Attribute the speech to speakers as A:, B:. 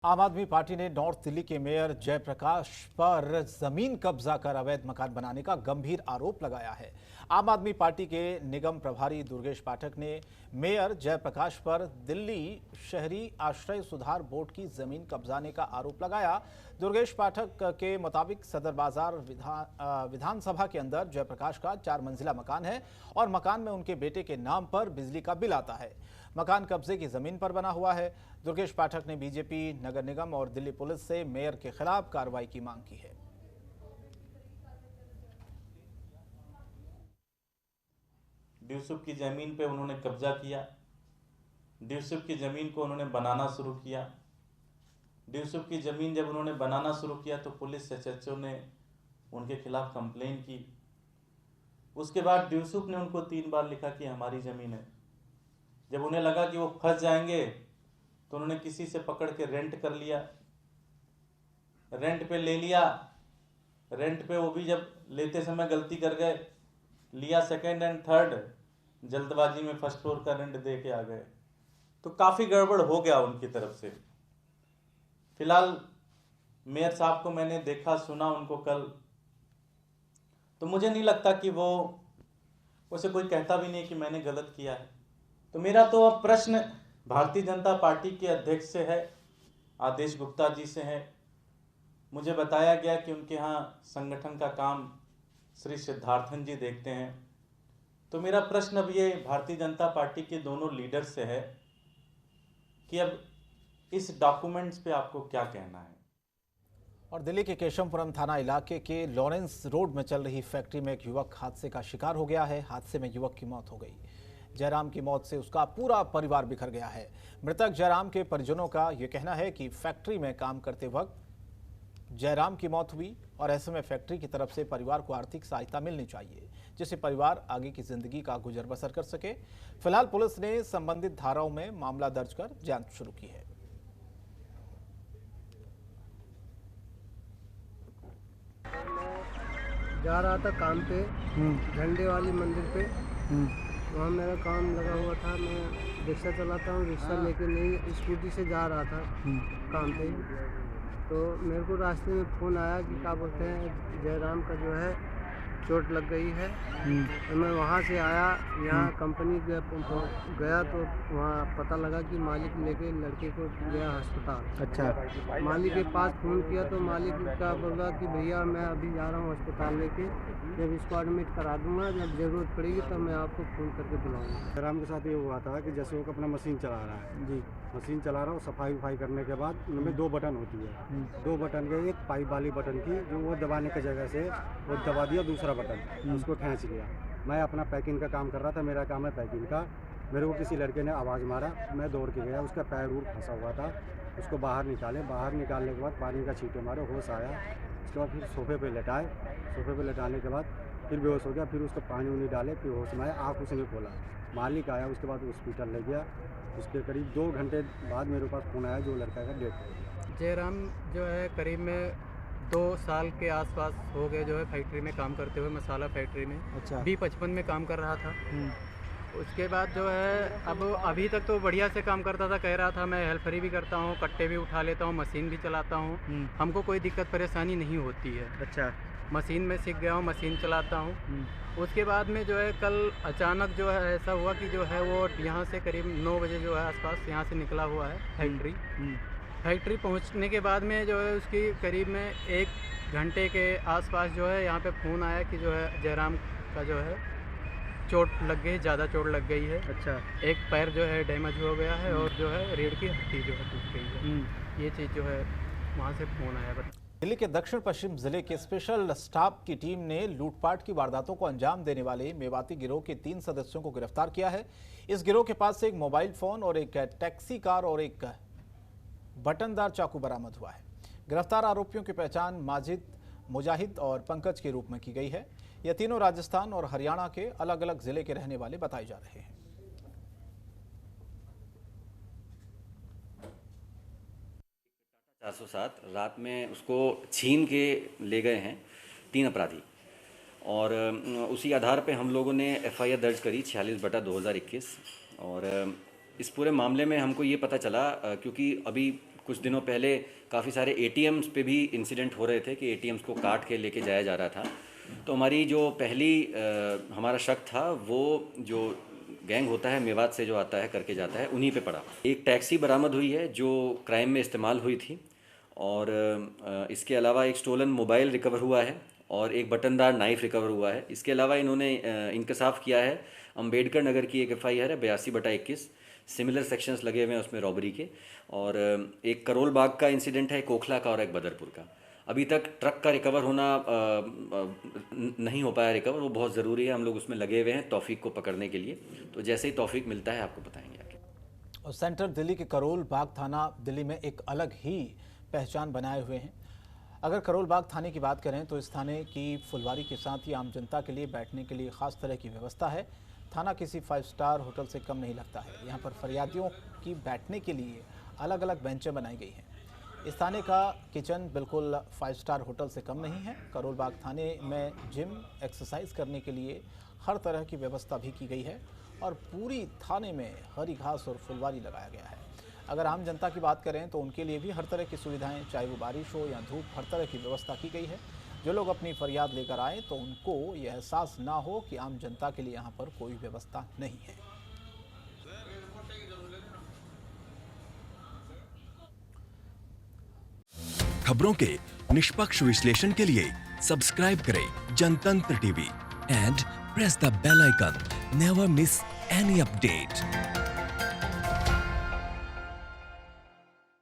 A: आम आदमी पार्टी ने नॉर्थ दिल्ली के मेयर जयप्रकाश पर जमीन कब्जा कर अवैध मकान बनाने का गंभीर आरोप लगाया है। आम आदमी पार्टी के निगम प्रभारी दुर्गेश पाठक ने मेयर जयप्रकाश पर दिल्ली शहरी आश्रय सुधार बोर्ड की जमीन कब्जाने का आरोप लगाया। दुर्गेश पाठक के मुताबिक सदर बाजार विधानसभा के अंदर जयप्रकाश का 4 मंजिला मकान है और मकान में उनके बेटे के नाम पर बिजली का बिल आता है। मकान कब्जे की जमीन पर बना हुआ है। दुर्गेश पाठक ने बीजेपी, नगर निगम और दिल्ली पुलिस से मेयर के खिलाफ कार्रवाई की मांग की है।
B: ड्यूसुप की जमीन पे उन्होंने कब्जा किया। ड्यूसुप की जमीन को उन्होंने बनाना शुरू किया। ड्यूसुप की जमीन जब उन्होंने बनाना शुरू किया तो पुलिस एसएचओ ने उनके खिलाफ कंप्लेन की। उसके बाद ड्यूसुप ने उनको 3 बार लिखा कि हमारी जमीन है। जब उन्हें लगा कि वो फंस जाएंगे तो उन्होंने किसी से पकड़ के रेंट कर लिया, रेंट पे ले लिया। रेंट पे वो भी जब लेते समय गलती कर गए, लिया सेकंड एंड थर्ड, जल्दबाजी में फर्स्ट फ्लोर का रेंट दे के आ गए, तो काफ़ी गड़बड़ हो गया उनकी तरफ से। फिलहाल मेयर साहब को मैंने देखा, सुना उनको कल, तो मुझे नहीं लगता कि वो उसे कोई कहता भी नहीं कि मैंने गलत किया है। तो मेरा तो अब प्रश्न भारतीय जनता पार्टी के अध्यक्ष से है, आदेश गुप्ता जी से है। मुझे बताया गया कि उनके यहाँ संगठन का काम श्री सिद्धार्थन जी देखते हैं। तो मेरा प्रश्न अब ये भारतीय जनता पार्टी के दोनों लीडर से है कि अब इस डॉक्यूमेंट्स पे आपको क्या कहना है।
A: और दिल्ली के केशवपुरम थाना इलाके के लॉरेंस रोड में चल रही फैक्ट्री में एक युवक हादसे का शिकार हो गया है। हादसे में युवक की मौत हो गई। जयराम की मौत से उसका पूरा परिवार बिखर गया है। मृतक जयराम के परिजनों का यह कहना है कि फैक्ट्री में काम करते वक्त जयराम की मौत हुई और ऐसे में फैक्ट्री की तरफ से परिवार को आर्थिक सहायता मिलनी चाहिए, जिससे परिवार आगे की जिंदगी का गुजर बसर कर सके। फिलहाल पुलिस ने संबंधित धाराओं में मामला दर्ज कर जांच शुरू की है।
C: जा रहा था काम पे, झंडे वाली मंदिर पे। वहाँ मेरा काम लगा हुआ था। मैं रिक्शा चलाता हूँ, रिक्शा लेके नहीं स्कूटी से जा रहा था काम पे। तो मेरे को रास्ते में फ़ोन आया कि क्या बोलते हैं जयराम का जो है चोट लग गई है। तो मैं वहाँ से आया, यहाँ कंपनी गया तो वहाँ पता लगा कि मालिक लेके लड़के को गया अस्पताल।
D: अच्छा,
C: मालिक के पास फ़ोन किया तो मालिक का बोला कि भैया मैं अभी जा रहा हूँ अस्पताल लेके, जब इसको एडमिट करा दूँगा, जब ज़रूरत पड़ेगी तब मैं आपको फ़ोन करके बुलाऊँगा।
D: जयराम के साथ ये हुआ था कि जैसे वो अपना मशीन चला रहा है जी, मशीन चला रहा हूँ, सफाई वफाई करने के बाद उनमें 2 बटन होती है। 2 बटन के एक पाइप वाली बटन की जो वो दबाने की जगह से वो दबा दिया दूसरा बटन, उसको खींच लिया। मैं अपना पैकिंग का काम कर रहा था, मेरा काम है पैकिंग का। मेरे को किसी लड़के ने आवाज़ मारा, मैं दौड़ के गया, उसका पैर वूर फंसा हुआ था, उसको बाहर निकाले। बाहर निकालने के बाद पानी का छींटे मारे, होश आया। उसके बाद फिर सोफे पे लेटाए, सोफे पे लेटाने के बाद फिर बेहोश हो गया। फिर उसको पानी उनी डाले, फिर होश में आया, आँख उसने खोला। मालिक आया, उसके बाद हॉस्पिटल ले गया। उसके करीब 2 घंटे बाद मेरे पास फ़ोन आया जो लड़का का डेथ हो गया।
C: जयराम जो है करीब में 2 साल के आसपास हो गए जो है फैक्ट्री में काम करते हुए, मसाला फैक्ट्री में।
D: अच्छा।
C: B55 में काम कर रहा था। उसके बाद जो है अब अभी तक तो बढ़िया से काम करता था, कह रहा था मैं हेल्परी भी करता हूँ, कट्टे भी उठा लेता हूँ, मशीन भी चलाता हूँ, हमको कोई दिक्कत परेशानी नहीं होती है।
D: अच्छा।
C: मशीन में सीख गया हूँ, मशीन चलाता हूँ। उसके बाद में जो है कल अचानक जो है ऐसा हुआ कि जो है वो यहाँ से करीब 9 बजे जो है आसपास यहाँ से निकला हुआ है फैक्ट्री। फैक्ट्री पहुँचने के बाद में जो है उसकी करीब में 1 घंटे के आसपास जो है यहाँ पे फ़ोन आया कि जो है जयराम का जो है चोट लग गई, ज़्यादा चोट लग गई है।
D: अच्छा।
C: एक पैर जो है डैमेज हो गया है और जो है रीढ़ की हड्डी जो है टूट गई है। ये चीज़ जो है वहाँ से फ़ोन आया।
A: दिल्ली के दक्षिण पश्चिम जिले के स्पेशल स्टाफ की टीम ने लूटपाट की वारदातों को अंजाम देने वाले मेवाती गिरोह के 3 सदस्यों को गिरफ्तार किया है। इस गिरोह के पास से एक मोबाइल फोन और एक टैक्सी कार और एक बटनदार चाकू बरामद हुआ है। गिरफ्तार आरोपियों की पहचान माजिद, मुजाहिद और पंकज के रूप में की गई है। ये तीनों राजस्थान और हरियाणा के अलग अलग जिले के रहने वाले बताए जा रहे हैं।
E: 407 रात में उसको छीन के ले गए हैं 3 अपराधी, और उसी आधार पे हम लोगों ने एफआईआर दर्ज करी 46/2021। और इस पूरे मामले में हमको ये पता चला, क्योंकि अभी कुछ दिनों पहले काफ़ी सारे एटीएम्स पे भी इंसिडेंट हो रहे थे कि एटीएम्स को काट के लेके जाया जा रहा था। तो हमारी जो पहली हमारा शक था वो जो गैंग होता है मेवात से जो आता है करके जाता है उन्हीं पे पड़ा। एक टैक्सी बरामद हुई है जो क्राइम में इस्तेमाल हुई थी और इसके अलावा एक स्टोलन मोबाइल रिकवर हुआ है और एक बटनदार नाइफ रिकवर हुआ है। इसके अलावा इन्होंने इंकशाफ किया है अंबेडकर नगर की एक FIR है 82/21, सिमिलर सेक्शंस लगे हुए हैं उसमें रॉबरी के, और एक करोल बाग का इंसिडेंट है, एक ओखला का और एक बदरपुर का। अभी तक ट्रक का रिकवर होना नहीं हो पाया रिकवर, वो बहुत ज़रूरी है। हम लोग उसमें लगे हुए हैं तौफीक को पकड़ने के लिए, तो जैसे ही तौफीक मिलता है आपको बताएंगे आगे।
A: और सेंट्रल दिल्ली के करोल बाग थाना दिल्ली में एक अलग ही पहचान बनाए हुए हैं। अगर करोल बाग थाने की बात करें तो इस थाने की फुलवारी के साथ ही आम जनता के लिए बैठने के लिए ख़ास तरह की व्यवस्था है। थाना किसी 5 स्टार होटल से कम नहीं लगता है। यहाँ पर फरियादियों की बैठने के लिए अलग अलग बेंचें बनाई गई हैं। इस थाने का किचन बिल्कुल 5 स्टार होटल से कम नहीं है। करोल बाग थाने में जिम, एक्सरसाइज करने के लिए हर तरह की व्यवस्था भी की गई है और पूरी थाने में हरी घास और फुलवारी लगाया गया है। अगर आम जनता की बात करें तो उनके लिए भी हर तरह की सुविधाएं, चाहे वो बारिश हो या धूप, हर तरह की व्यवस्था की गई है। जो लोग अपनी फरियाद लेकर आए तो उनको यह एहसास ना हो कि आम जनता के लिए यहाँ पर कोई व्यवस्था नहीं है।
F: खबरों के निष्पक्ष विश्लेषण के लिए सब्सक्राइब करें Jantantra TV and press the bell icon. Never miss any update.